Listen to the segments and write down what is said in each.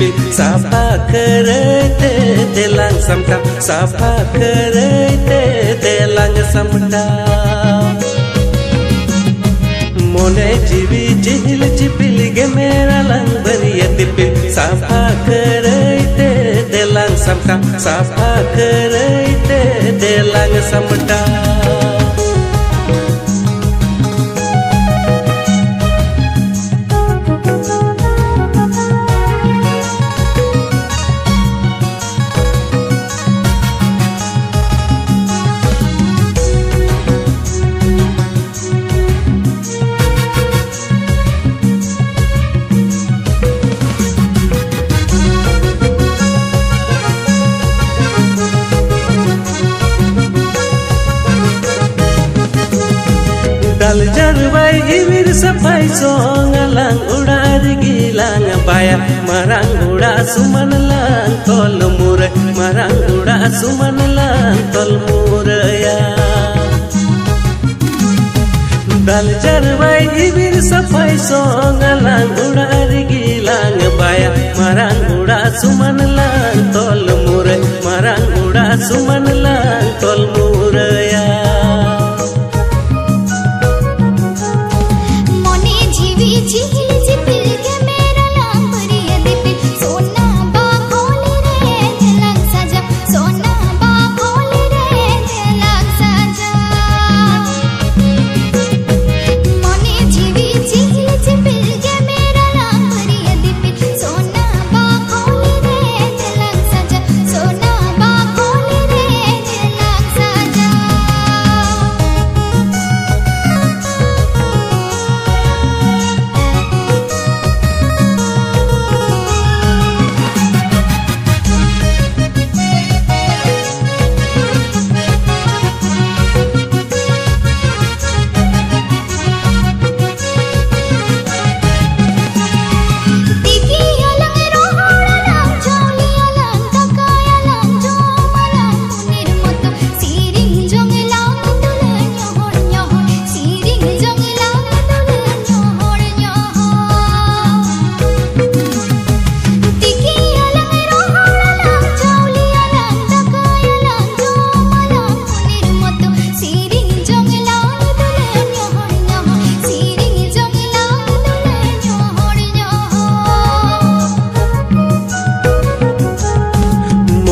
ipil sapa kerete telang samta sapa kerete telang samta mone jivi jihil chipil ge mera lang bariyat ipil sapa kerete telang samta sapa kerete telang samta dal jarwai ibir sapai song alang udar gilang baya marang uda suman lang tol mure marang uda suman lang tol muraya dal jarwai ibir sapai song alang udar gilang baya marang uda suman lang tol mure marang uda suman lang tol muraya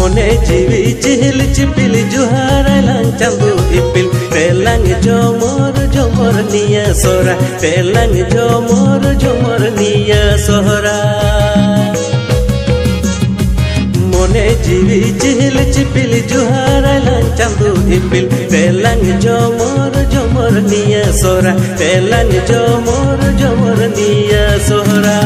mone jivi jihil chipil juhara lang chandu ipil telang jomor niya sora telang jomor niya sora mone jivi jihil chipil juhara lang chandu ipil telang jomor niya sora telang jomor niya sora